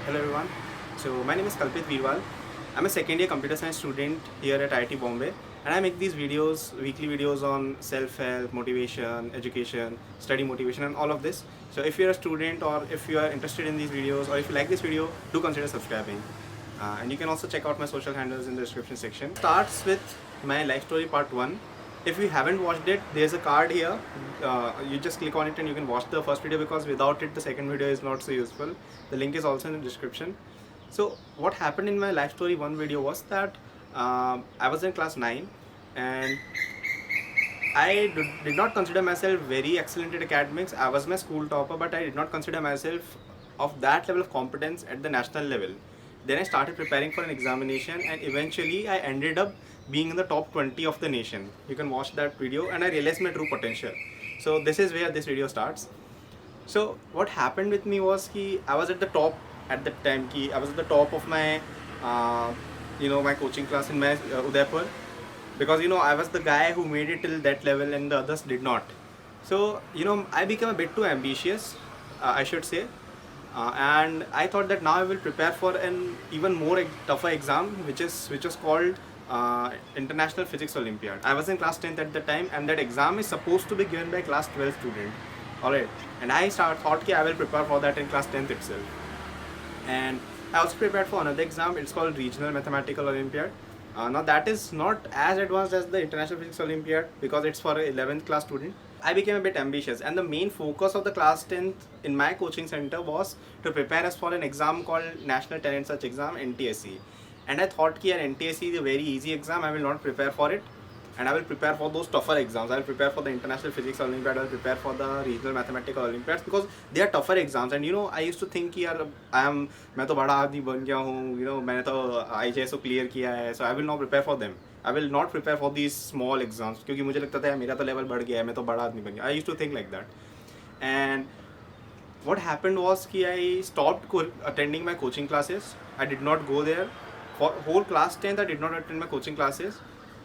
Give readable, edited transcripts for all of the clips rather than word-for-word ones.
Hello everyone. So my name is Kalpit Veerwal. I'm a second year computer science student here at IIT Bombay, and I make these videos, weekly videos on self-help, motivation, education, study motivation and all of this. So if you're a student or if you are interested in these videos or if you like this video, do consider subscribing. And you can also check out my social handles in the description section. Starts with my life story part 1. If you haven't watched it, there's a card here. You just click on it and you can watch the first video, because without it the second video is not so useful. The link is also in the description. So what happened in my life story 1 video was that I was in class 9 and did not consider myself very excellent at academics. I was my school topper, but I did not consider myself of that level of competence at the national level. Then I started preparing for an examination and eventually I ended up being in the top 20 of the nation. You can watch that video and I realized my true potential. So this is where this video starts. So what happened with me was I was at the top at the time. I was at the top of my my coaching class in my Udaipur, because I was the guy who made it till that level and the others did not. So I became a bit too ambitious, I should say. And I thought that now I will prepare for an even more tougher exam, which was called International Physics Olympiad. I was in class 10th at the time, and that exam is supposed to be given by class 12 student. Alright, and I thought I will prepare for that in class 10th itself. And I also prepared for another exam. It's called Regional Mathematical Olympiad. Now that is not as advanced as the International Physics Olympiad because it's for an 11th class student. I became a bit ambitious, and the main focus of the class 10th in my coaching center was to prepare us for an exam called National Talent Search Exam, NTSE. And I thought that NTSE is a very easy exam, I will not prepare for it, and I will prepare for those tougher exams. I will prepare for the International Physics Olympiad, I will prepare for the Regional Mathematical Olympiads, because they are tougher exams. And I used to think that मैं तो बड़ा आदमी बन गया हूँ, मैंने तो IJS को clear किया है, so I will not prepare for them. I will not prepare for these small exams, क्योंकि मुझे लगता था मेरा तो level बढ़ गया है, मैं तो बड़ा आदमी बन गया. I used to think like that. And what happened was I stopped attending my coaching classes. I did not go there. For whole class 10th, I did not attend my coaching classes.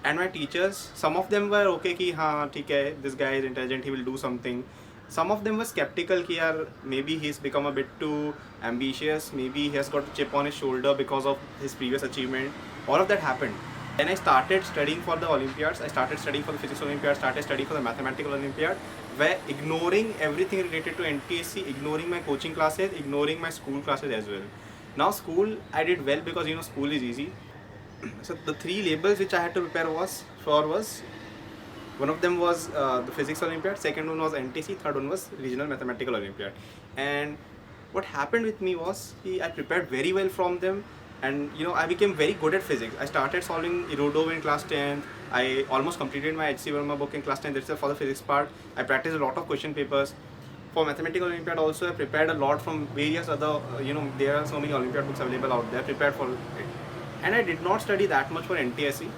And my teachers, some of them were okay कि हाँ ठीक है, this guy is intelligent, he will do something. Some of them were skeptical कि यार maybe he's become a bit too ambitious, maybe he has got a chip on his shoulder because of his previous achievement. All of that happened. Then I started studying for the Olympiads. I started studying for the Physics Olympiad, started studying for the Mathematical Olympiad, where ignoring everything related to NTSC, ignoring my coaching classes, ignoring my school classes as well. Now school, I did well because school is easy. So the 3 labels which I had to prepare was one of them was the Physics Olympiad, second one was NTC, third one was Regional Mathematical Olympiad. And what happened with me was I prepared very well from them, and I became very good at physics. I started solving Irodov in class 10th. I almost completed my HC Verma book in class 10th itself for the physics part. I practiced a lot of question papers. For Mathematical Olympiad also, I prepared a lot from various other, there are so many Olympiad books available out there, prepared for it. And I did not study that much for NTSE.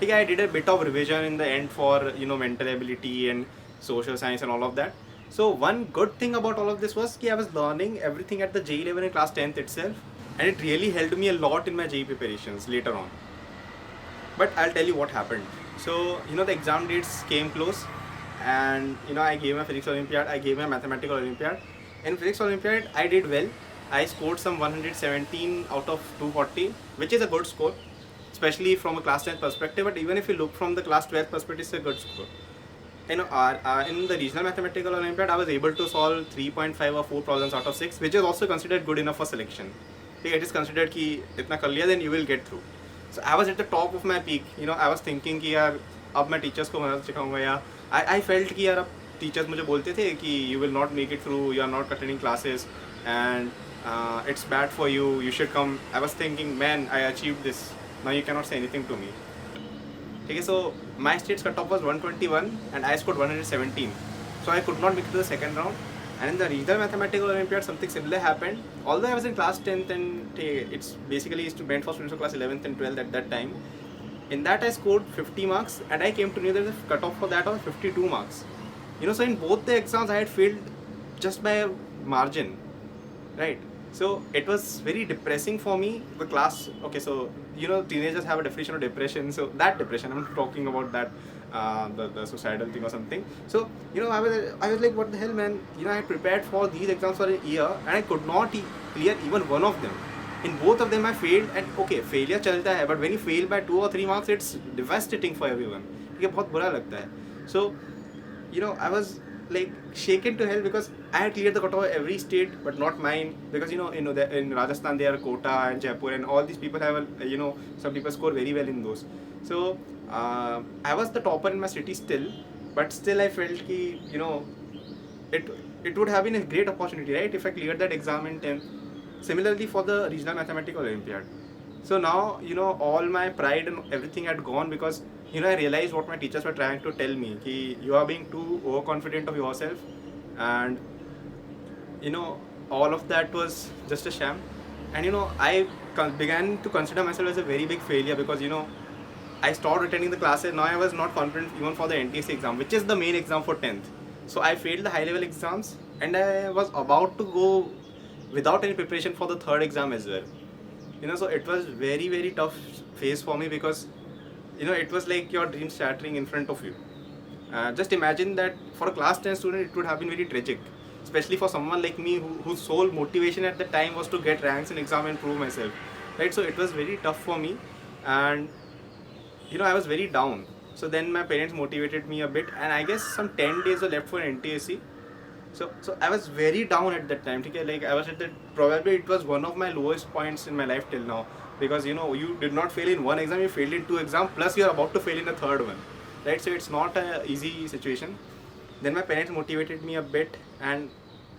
I did a bit of revision in the end for mental ability and social science and all of that. So one good thing about all of this was I was learning everything at the JEE level in class 10th itself, and it really helped me a lot in my JEE preparations later on. But I'll tell you what happened. So the exam dates came close, and I gave my Physics Olympiad, I gave my Mathematical Olympiad. In Physics Olympiad, I did well. I scored some 117 out of 240, which is a good score, especially from a class 10th perspective. But even if you look from the class 12th perspective, it's a good score. In the Regional Mathematical Olympiad, I was able to solve 3.5 or 4 problems out of 6, which is also considered good enough for selection. It is considered कि इतना कर लिया, then you will get through. So I was at the top of my peak. I was thinking कि यार अब मैं teachers को मदद सिखाऊंगा, या I felt कि यार अब teachers मुझे बोलते थे कि you will not make it through, you are not attending classes, and it's bad for you, you should come. I was thinking, man, I achieved this, now you cannot say anything to me. Okay, so my state's cutoff was 121 and I scored 117, so I could not make it to the second round. And in the Regional Mathematical Olympiad, something similar happened. Although I was in class 10th, and it's basically meant for students of class 11th and 12th at that time. In that I scored 50 marks, and I came to know that the cutoff for that was 52 marks. So in both the exams I had failed just by a margin, right? So it was very depressing for me. The class, okay, so teenagers have a definition of depression. So that depression, I'm not talking about that. the suicidal thing or something. So I was like, what the hell, man? I prepared for these exams for a year and I could not clear even one of them. In both of them I failed, and okay, failure chalta hai, but when you fail by 2 or 3 marks, it's devastating for everyone. ठीक है, बहुत बुरा लगता है. So I was like shaken to hell because I had cleared the cutoff of every state, but not mine, because in Rajasthan there are Kota and Jaipur and all these people have some people score very well in those. So I was the topper in my city still, but still I felt ki it would have been a great opportunity, right, if I cleared that exam in 10th. Similarly for the regional mathematical Olympiad. So now all my pride and everything had gone, because I realized what my teachers were trying to tell me, ki you are being too overconfident of yourself, and all of that was just a sham. And I began to consider myself as a very big failure, because I stopped attending the classes. Now I was not confident even for the NTSC exam, which is the main exam for 10th. So I failed the high level exams, and I was about to go without any preparation for the third exam as well. So it was very, very tough phase for me, because it was like your dreams shattering in front of you. Just imagine that for a class 10 student it would have been very tragic, especially for someone like me whose sole motivation at the time was to get ranks in exam and prove myself, right? So it was very tough for me, and I was very down. So then my parents motivated me a bit, and I guess some 10 days were left for NTSC. So I was very down at that time. Okay? Like I was at probably it was one of my lowest points in my life till now, because you did not fail in one exam, you failed in 2 exams, plus you are about to fail in a third one, right? So it's not an easy situation. Then my parents motivated me a bit, and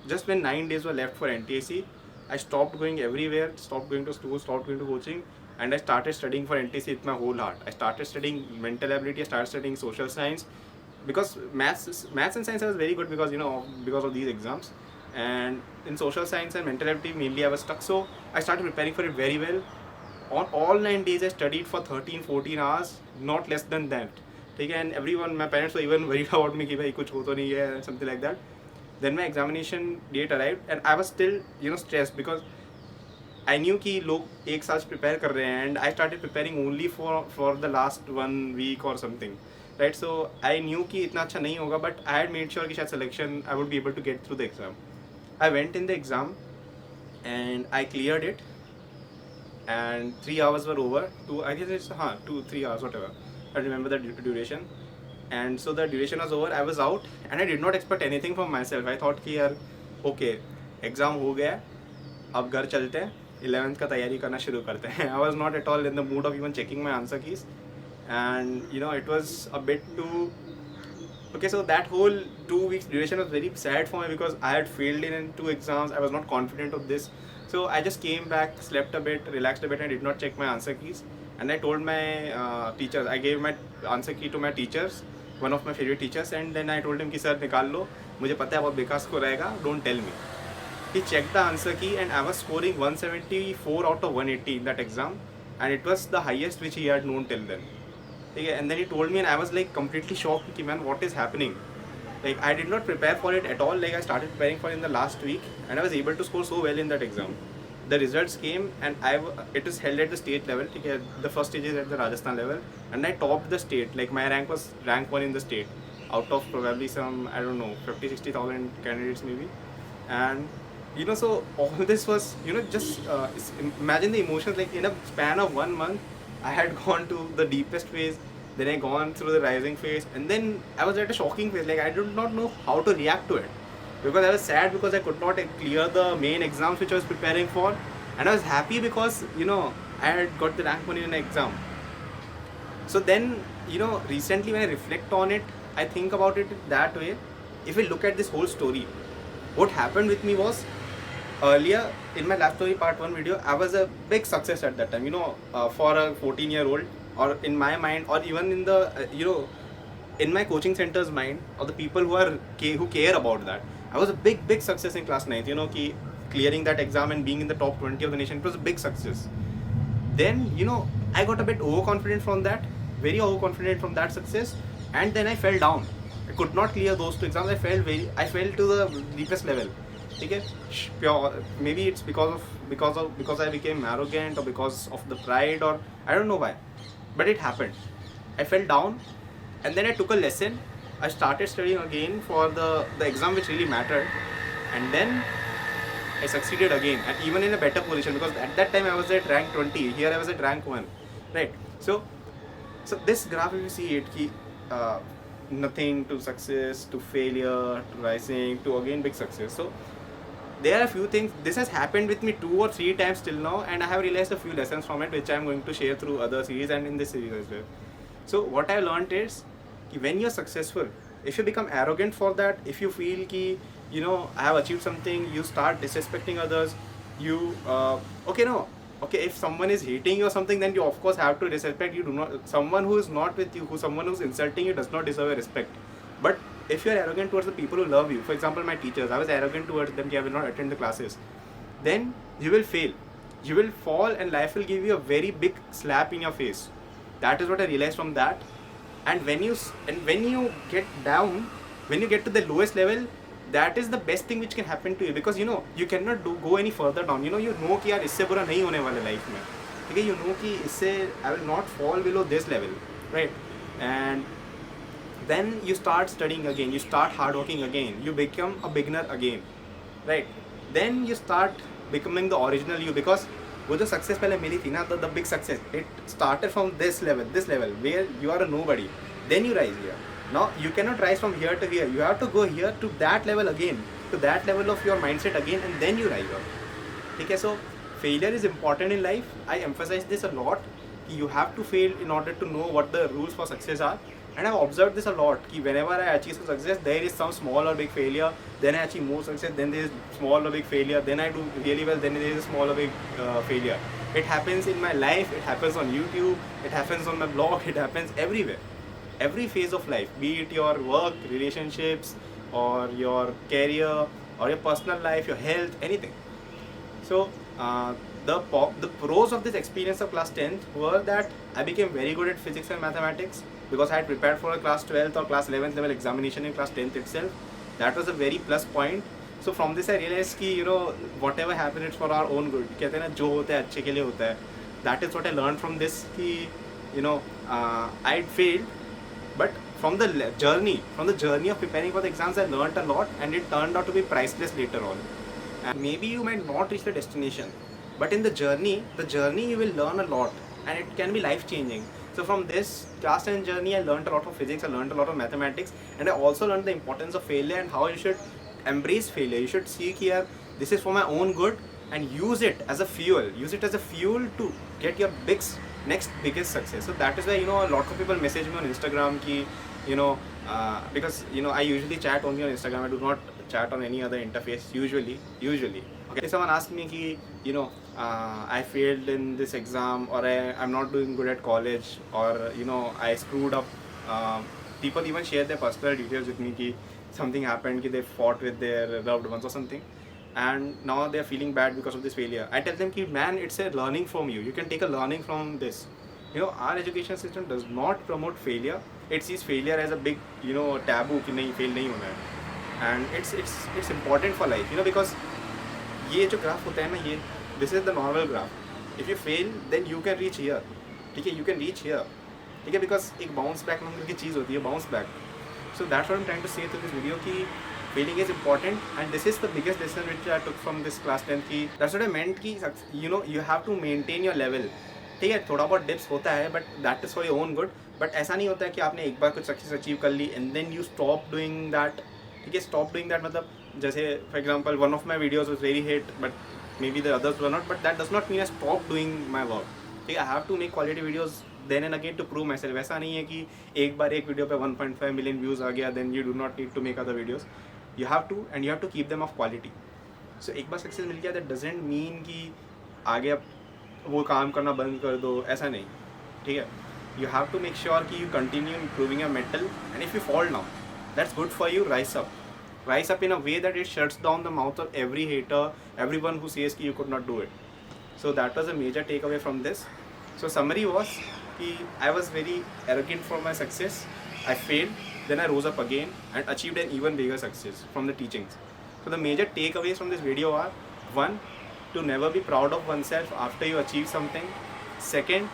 just when 9 days were left for NTSC, I stopped going everywhere, stopped going to school, stopped going to coaching, and I started studying for NTSC with my whole heart. I started studying mental ability, I started studying social science, because maths and science I was very good, because because of these exams, and in social science and mental ability mainly I was stuck. So I started preparing for it very well. On all 9 days I studied for 13-14 hours, not less than that. Okay? And everyone, my parents were even worried about me, कि भाई कुछ हो तो नहीं है, something like that. Then my examination date arrived, and I was still stressed, because I knew कि लोग एक साल prepare कर रहे हैं, and I started preparing only for the last 1 week or something, right? So I knew कि इतना अच्छा नहीं होगा, but I had made sure कि शायद selection I would be able to get through the exam. I went in the exam and I cleared it, and 3 hours were over. I guess it's 2-3 hours, whatever. I remember the duration. And so the duration was over. I was out, and I did not expect anything from myself. I thought कि यार okay, exam हो गया, अब घर चलते हैं, 11th का तैयारी करना शुरू करते हैं. I was not at all in the mood of even checking my answer keys, and it was a bit too. Okay, so that whole 2 weeks duration was very sad for me, because I had failed in 2 exams. I was not confident of this. So I just came back, slept a bit, relaxed a bit, and did not check my answer keys. And I told my teachers, I gave my answer key to my teachers, one of my favorite teachers, and then I told him कि sir निकाल लो, मुझे पता है बहुत बेकार score आएगा, don't tell me. He checked the answer key, and I was scoring 174 out of 180 in that exam, and it was the highest which he had known till then. Okay, and then he told me, and I was like completely shocked, कि man, what is happening? Like I did not prepare for it at all. Like I started preparing for it in the last week, and I was able to score so well in that exam. The results came, and it was held at the state level. Okay, the first stage is at the Rajasthan level, and I topped the state. Like my rank was rank 1 in the state, out of probably some, I don't know, 50,000-60,000 candidates maybe. And so all this was, just imagine the emotions. Like in a span of 1 month, I had gone to the deepest phase, then I gone through the rising phase, and then I was at a shocking phase. Like I did not know how to react to it, because I was sad because I could not clear the main exams which I was preparing for, and I was happy because I had got the rank 1 in an exam. So then recently when I reflect on it, I think about it that way. If we look at this whole story, what happened with me was, earlier in my last story part 1 video, I was a big success at that time, for a 14-year-old, or in my mind, or even in the in my coaching center's mind, or the people who care about that. I was a big success in class 9th, ki clearing that exam and being in the top 20 of the nation. It was a big success. Then I got a bit overconfident from that, very overconfident from that success, and then I fell down. I could not clear those 2 exams. I fell to the deepest level. Okay, maybe it's because I became arrogant, or because of the pride, or I don't know why, but it happened. I fell down, And then I took a lesson. I started studying again for the exam which really mattered, and then I succeeded again, and even in a better position, because at that time I was at rank 20. Here I was at rank 1, right? So this graph, if you see it, uh, nothing to success to failure to rising to again big success. So there are a few things. This has happened with me 2 or 3 times till now, and I have realized a few lessons from it, which I am going to share through other series and in this series as well. So what I learned is, when you're successful, if you become arrogant for that, if you feel ki, I have achieved something, you start disrespecting others. You okay, if someone is hating you or something, then you of course have to disrespect. You do not, someone who is not with you, someone who's insulting you does not deserve a respect. But if you are arrogant towards the people who love you, for example my teachers, I was arrogant towards them, I will not attend the classes, then you will fail, you will fall, and life will give you a very big slap in your face. That is what I realized from that. And when you get down, when you get to the lowest level, that is the best thing which can happen to you, because you cannot go any further down. You know कि यार इससे बुरा नहीं होने वाला life में, ठीक है? You know कि इससे I will not fall below this level, right? And then you start studying again, you start hard working again, you become a beginner again, right? Then you start becoming the original you, because वो जो success पहले मिली थी ना, the big success, it started from this level where you are a nobody. Then you rise here. Now you cannot rise from here to here. You have to go here to that level again, to that level of your mindset again, and then you rise up. Okay, so failure is important in life. I emphasize this a lot. You have to fail in order to know what the rules for success are. And I've observed this a lot. Whenever I achieve some success, there is some small or big failure. Then I achieve more success. Then there is small or big failure. Then I do really well. Then there is a small or big failure. It happens in my life. It happens on YouTube. It happens on my blog. It happens everywhere. Every phase of life, be it your work, relationships, or your career, or your personal life, your health, anything. So the pros of this experience of class 10th were that I became very good at physics and mathematics, because I had prepared for a class 12th or class 11th level examination in class 10th itself. That was a very plus point. So from this I realized कि whatever happens, it's for our own good. कहते हैं ना, जो होता है अच्छे के लिए होता है. That is what I learned from this, कि I failed, but from the journey of preparing for the exams, I learned a lot, and it turned out to be priceless later on. And maybe you might not reach the destination, but in the journey you will learn a lot, and it can be life changing. So from this class 10 journey, I learned a lot of physics, I learned a lot of mathematics, and I also learned the importance of failure and how you should embrace failure. You should see here, this is for my own good, and use it as a fuel. Use it as a fuel to get your next biggest success. So that is why a lot of people message me on Instagram ki, because I usually chat only on Instagram. I do not chat on any other interface usually. Okay, if someone asks me ki, I failed in this exam, or I'm not doing good at college, or I screwed up, people even share their personal details with me ki something happened, ki they fought with their loved ones or something, and now they're feeling bad because of this failure. I tell them ki, man, it's a learning from you. You can take a learning from this. Our education system does not promote failure. It sees failure as a big taboo कि नहीं, fail नहीं होना है. And it's important for life, because ये जो graph होता है ना, this is the normal graph. If you fail, then you can reach here. ठीक है, you can reach here. ठीक है, because एक bounce back नाम की चीज़ होती है, bounce back. So that's what I'm trying to say through this video कि failing is important, and this is the biggest lesson which I took from this class 10 की. That's what I meant कि you have to maintain your level. ठीक है, थोड़ा बहुत dips होता है, but that is for your own good. But ऐसा नहीं होता है कि आपने एक बार कुछ सक्सेस अचीव कर ली and then you stop doing that. ठीक है, स्टॉप डूइंग दैट मतलब, जैसे for example one of my videos was very hit, but maybe the others were not, but that does not mean I stop doing my work. ठीक है, I have to make quality videos then and again to prove myself. ऐसा नहीं है कि एक बार एक video पे 1.5 million views आ गया, then you do not need to make other videos. You have to keep them of quality. So एक बार सक्सेस मिल गया, दैट डजेंट मीन कि आगे अब वो काम करना बंद कर दो, ऐसा नहीं. ठीक है, you have to make sure कि you continue improving your mental, and if you fall down, that's good for you. rise up in a way that it shuts down the mouth of every hater, everyone who says कि you could not do it. So that was a major takeaway from this. So summary was कि I was very arrogant for my success. I failed, then I rose up again and achieved an even bigger success from the teachings. So the major takeaways from this video are: 1, to never be proud of oneself after you achieve something. Second,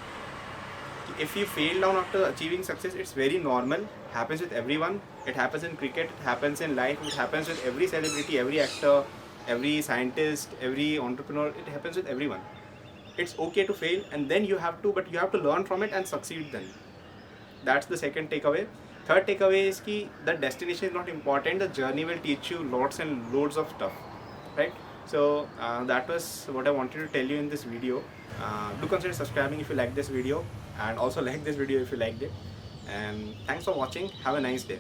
If you fail down after achieving success, it's very normal. Happens with everyone. It happens in cricket. It happens in life. It happens with every celebrity, every actor, every scientist, every entrepreneur. It happens with everyone. It's okay to fail, and then but you have to learn from it and succeed then. That's the second takeaway. Third takeaway is ki the destination is not important. The journey will teach you lots and loads of stuff, right? So that was what I wanted to tell you in this video. Do consider subscribing if you like this video, and also like this video if you liked it. And thanks for watching. Have a nice day.